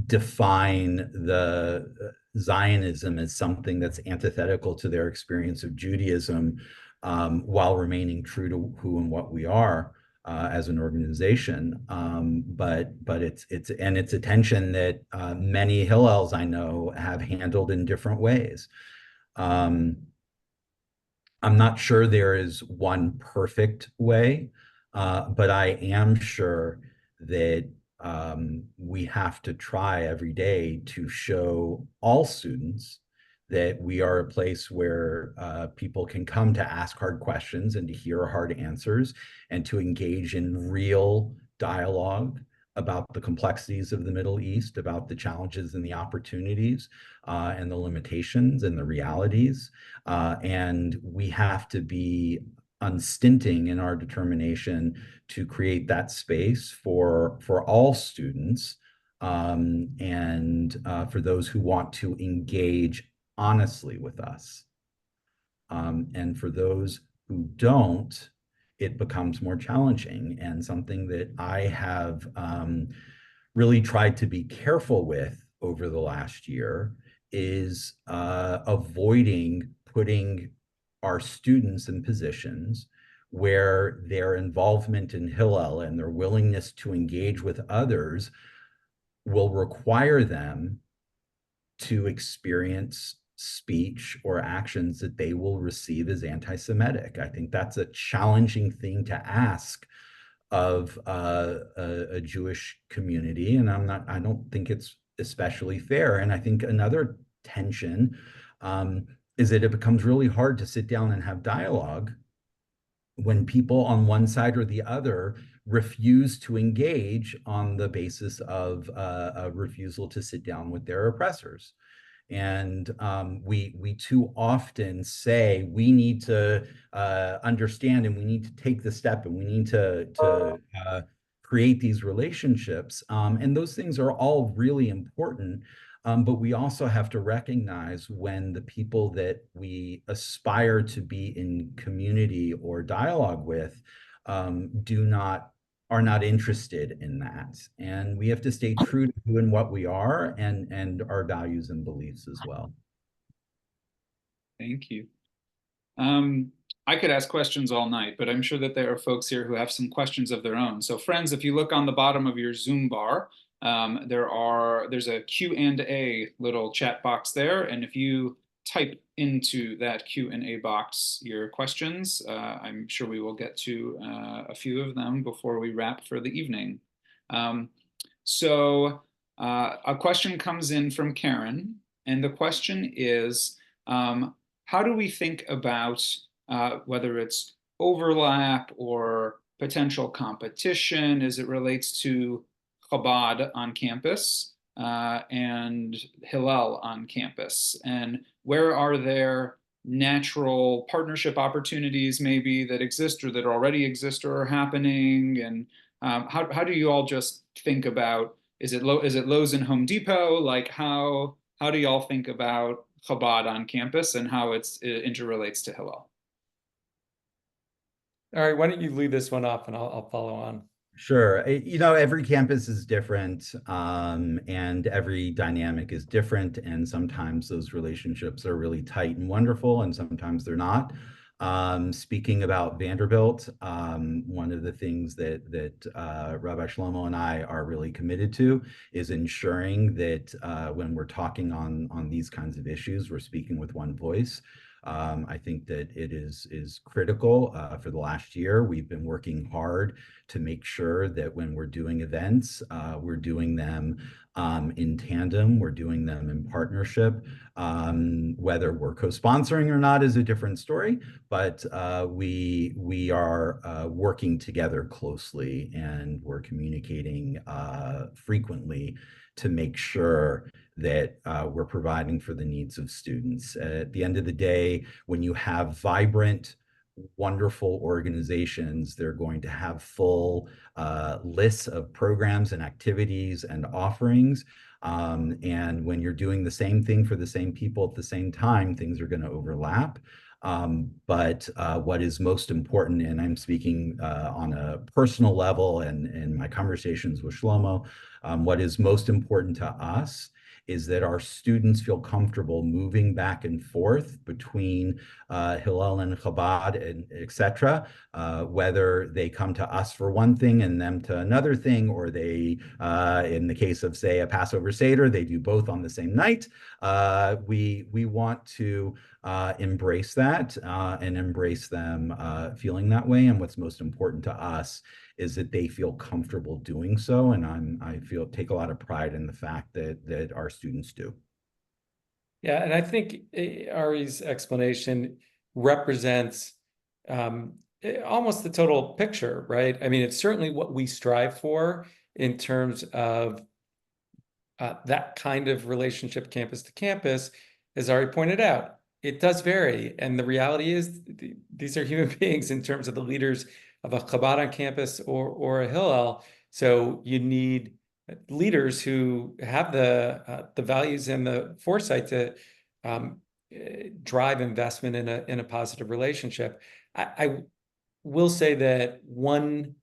define the Zionism as something that's antithetical to their experience of Judaism, while remaining true to who and what we are as an organization. But it's a tension that many Hillels I know have handled in different ways. I'm not sure there is one perfect way But I am sure that we have to try every day to show all students that we are a place where people can come to ask hard questions and to hear hard answers and to engage in real dialogue about the complexities of the Middle East, about the challenges and the opportunities and the limitations and the realities. And we have to be unstinting in our determination to create that space for all students and for those who want to engage honestly with us. And for those who don't, it becomes more challenging, and something that I have really tried to be careful with over the last year is avoiding putting our students in positions where their involvement in Hillel and their willingness to engage with others will require them to experience speech or actions that they will receive as anti-Semitic. I think that's a challenging thing to ask of a Jewish community, and I don't think it's especially fair. And I think another tension is that it becomes really hard to sit down and have dialogue when people on one side or the other refuse to engage on the basis of a refusal to sit down with their oppressors. And we too often say we need to understand, and we need to take the step, and we need to create these relationships. And those things are all really important. But we also have to recognize when the people that we aspire to be in community or dialogue with are not interested in that. And we have to stay true to who and what we are and our values and beliefs as well. Thank you. I could ask questions all night, but I'm sure that there are folks here who have some questions of their own. So friends, if you look on the bottom of your Zoom bar, there's a Q&A little chat box there. And if you type into that Q&A box your questions, I'm sure we will get to a few of them before we wrap for the evening. So a question comes in from Karen, and the question is, how do we think about whether it's overlap or potential competition as it relates to Chabad on campus and Hillel on campus? And where are there natural partnership opportunities maybe that exist or that already exist or are happening? And how do you all just think about, is it Lowe's and Home Depot? Like how do y'all think about Chabad on campus and how it interrelates to Hillel? All right, why don't you lead this one off and I'll follow on. Sure. You know, every campus is different, and every dynamic is different. And sometimes those relationships are really tight and wonderful, and sometimes they're not. Speaking about Vanderbilt, one of the things that Rabbi Shlomo and I are really committed to is ensuring that when we're talking on these kinds of issues, we're speaking with one voice. I think that it is critical. For the last year, we've been working hard to make sure that when we're doing events, we're doing them in tandem, we're doing them in partnership. Whether we're co-sponsoring or not is a different story, but we are working together closely, and we're communicating frequently to make sure that we're providing for the needs of students. At the end of the day, when you have vibrant, wonderful organizations, they're going to have full lists of programs and activities and offerings. And when you're doing the same thing for the same people at the same time, things are going to overlap. But what is most important, and I'm speaking on a personal level and in my conversations with Shlomo, what is most important to us is that our students feel comfortable moving back and forth between Hillel and Chabad, and et cetera, whether they come to us for one thing and them to another thing, or they, in the case of, say, a Passover Seder, they do both on the same night. We want to embrace that and embrace them feeling that way. And what's most important to us is that they feel comfortable doing so. And I take a lot of pride in the fact that our students do. Yeah, and I think Ari's explanation represents almost the total picture, right? I mean, it's certainly what we strive for in terms of that kind of relationship campus to campus. As Ari pointed out, it does vary. And the reality is these are human beings in terms of the leaders of a Chabad on campus or a Hillel. So you need leaders who have the values and the foresight to drive investment in a positive relationship. I will say that one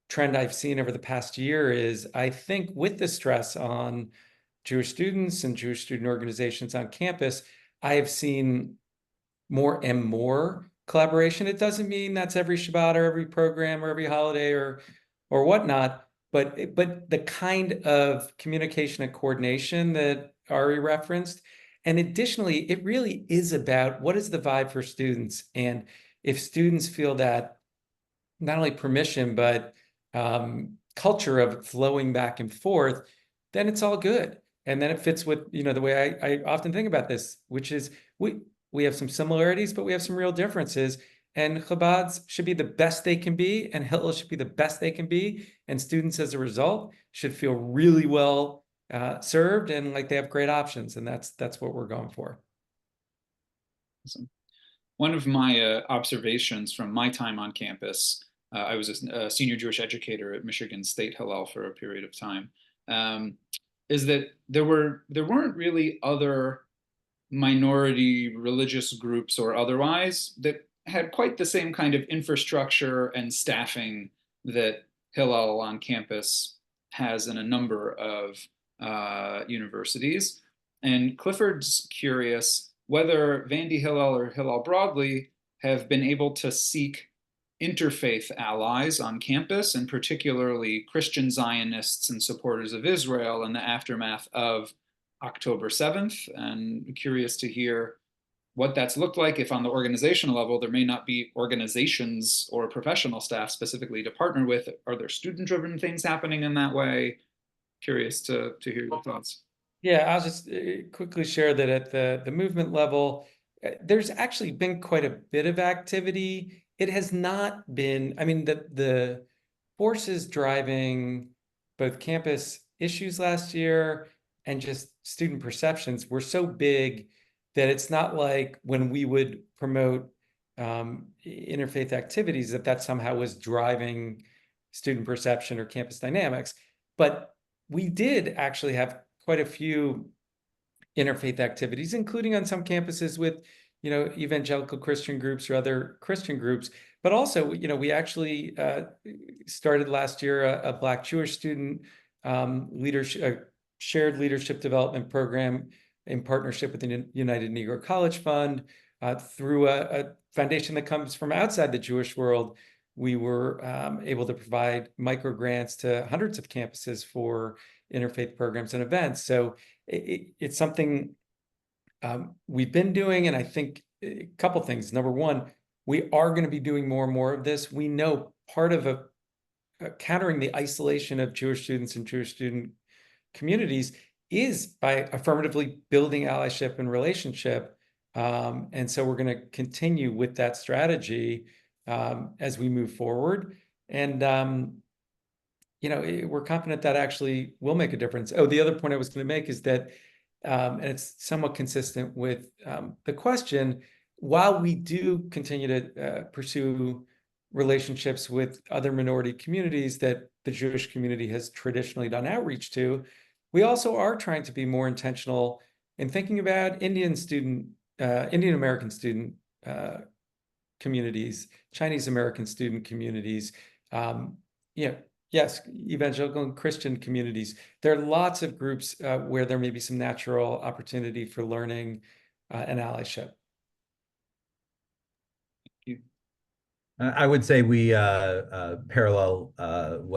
trend I've seen over the past year is, I think, with the stress on Jewish students and Jewish student organizations on campus, I have seen more and more collaboration. It doesn't mean that's every Shabbat or every program or every holiday or whatnot, but the kind of communication and coordination that Ari referenced. And additionally, it really is about what is the vibe for students. And if students feel that not only permission, but culture of flowing back and forth, then it's all good. And then it fits with, the way I often think about this, which is we have some similarities, but we have some real differences. And Chabad's should be the best they can be, and Hillel should be the best they can be. And students, as a result, should feel really well served and like they have great options. And that's what we're going for. Awesome. One of my observations from my time on campus, I was a senior Jewish educator at Michigan State Hillel for a period of time, is that there weren't really other minority religious groups or otherwise that had quite the same kind of infrastructure and staffing that Hillel on campus has in a number of universities. And Clifford's curious whether Vandy Hillel or Hillel broadly have been able to seek interfaith allies on campus, and particularly Christian Zionists and supporters of Israel in the aftermath of October 7th. And curious to hear what that's looked like, if on the organizational level there may not be organizations or professional staff specifically to partner with. Are there student-driven things happening in that way? Curious to hear your thoughts. Yeah, I'll just quickly share that at the movement level, there's actually been quite a bit of activity. It has not been, I mean, the forces driving both campus issues last year and just student perceptions were so big that it's not like when we would promote interfaith activities that somehow was driving student perception or campus dynamics. But we did actually have quite a few interfaith activities, including on some campuses with, evangelical Christian groups or other Christian groups. But also, we actually started last year a Black Jewish student leadership, shared leadership development program in partnership with the United Negro College Fund through a foundation that comes from outside the Jewish world. We were able to provide micro grants to hundreds of campuses for interfaith programs and events. So it's something we've been doing. And I think a couple things. Number one, we are going to be doing more and more of this. We know part of countering the isolation of Jewish students and Jewish student communities is by affirmatively building allyship and relationship. And so we're going to continue with that strategy as we move forward. And, we're confident that actually will make a difference. Oh, the other point I was going to make is that, and it's somewhat consistent with the question, while we do continue to pursue relationships with other minority communities that the Jewish community has traditionally done outreach to, we also are trying to be more intentional in thinking about Indian American student communities, Chinese American student communities, yes, evangelical and Christian communities. There are lots of groups where there may be some natural opportunity for learning and allyship. I would say we parallel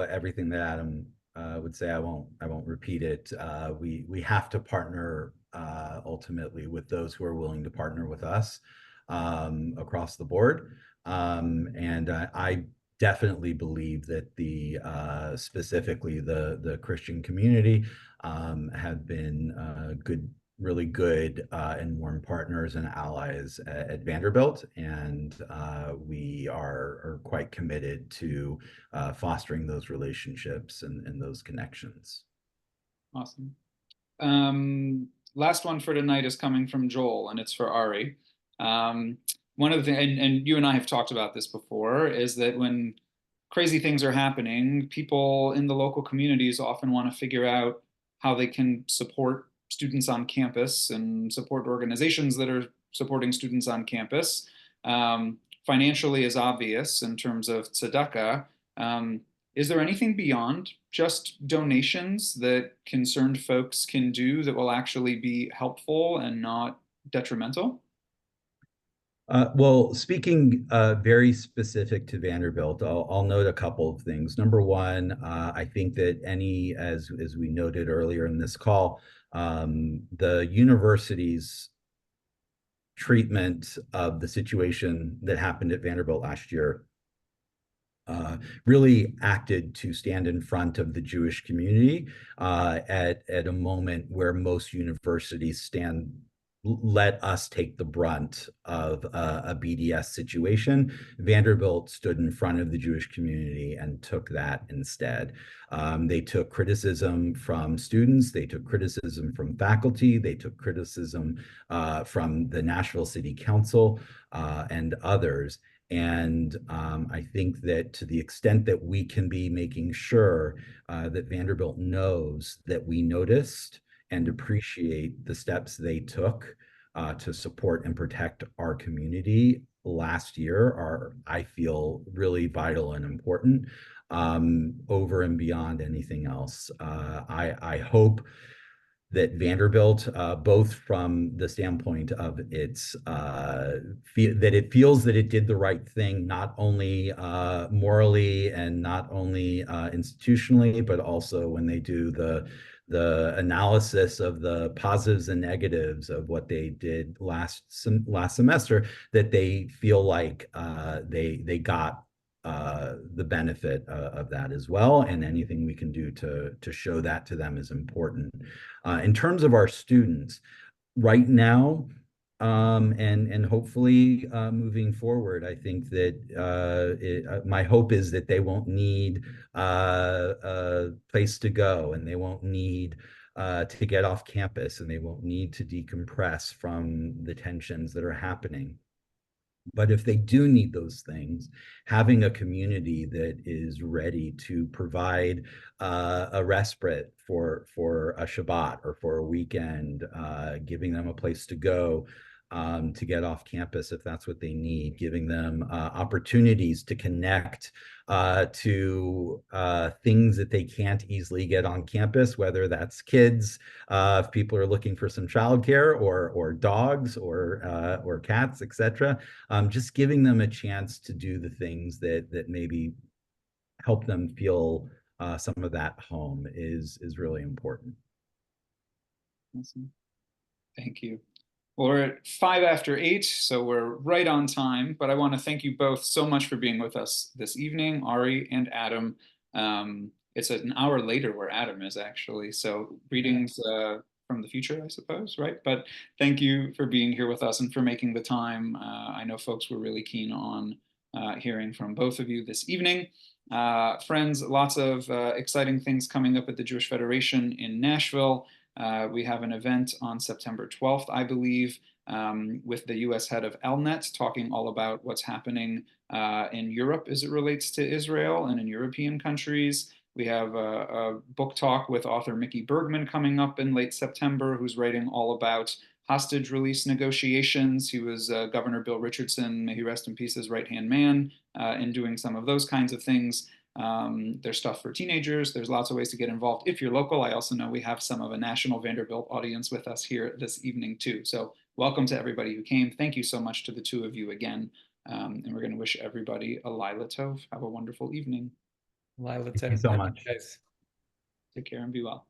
everything that Adam would say. I won't repeat it. We have to partner ultimately with those who are willing to partner with us across the board. And I definitely believe that specifically the Christian community have been really good and warm partners and allies at Vanderbilt, and we are quite committed to fostering those relationships and those connections. Awesome. Last one for tonight is coming from Joel, and it's for Ari. One of the things, and you and I have talked about this before, is that when crazy things are happening, people in the local communities often want to figure out how they can support students on campus and support organizations that are supporting students on campus. Financially is obvious in terms of tzedakah. Is there anything beyond just donations that concerned folks can do that will actually be helpful and not detrimental? Well, speaking very specific to Vanderbilt, I'll note a couple of things. Number one, I think that as we noted earlier in this call, the university's treatment of the situation that happened at Vanderbilt last year really acted to stand in front of the Jewish community at a moment where most universities let us take the brunt of a BDS situation. Vanderbilt stood in front of the Jewish community and took that instead. They took criticism from students, they took criticism from faculty, they took criticism from the Nashville City Council and others. And I think that to the extent that we can be making sure that Vanderbilt knows that we noticed and appreciate the steps they took to support and protect our community last year are, I feel, really vital and important over and beyond anything else. I hope that Vanderbilt, both from the standpoint of that it feels that it did the right thing, not only morally and not only institutionally, but also when they do the analysis of the positives and negatives of what they did last semester, that they feel like they got the benefit of that as well, and anything we can do to show that to them is important. In terms of our students, right now, and hopefully moving forward, I think that my hope is that they won't need a place to go, and they won't need to get off campus, and they won't need to decompress from the tensions that are happening. But if they do need those things, having a community that is ready to provide a respite for a Shabbat or for a weekend, giving them a place to go to get off campus if that's what they need, giving them opportunities to connect to things that they can't easily get on campus, whether that's kids, if people are looking for some childcare, or dogs, or cats, etc. Just giving them a chance to do the things that maybe help them feel some of that home is really important. Awesome. Thank you. Well, we're at 8:05, so we're right on time, but I want to thank you both so much for being with us this evening, Ari and Adam. It's an hour later where Adam is actually, so greetings from the future, I suppose, right? But thank you for being here with us and for making the time. I know folks were really keen on hearing from both of you this evening. Friends, lots of exciting things coming up at the Jewish Federation in Nashville. We have an event on September 12th, I believe, with the US head of ELNet talking all about what's happening in Europe as it relates to Israel and in European countries. We have a book talk with author Mickey Bergman coming up in late September, who's writing all about hostage release negotiations. He was Governor Bill Richardson, may he rest in peace, his right-hand man, in doing some of those kinds of things. There's stuff for teenagers. There's lots of ways to get involved if you're local. I also know we have some of a national Vanderbilt audience with us here this evening too. So welcome to everybody who came. Thank you so much to the two of you again. And we're going to wish everybody a Laila Tov. Have a wonderful evening. Laila Tov. Thank you so much. Guys. Take care and be well.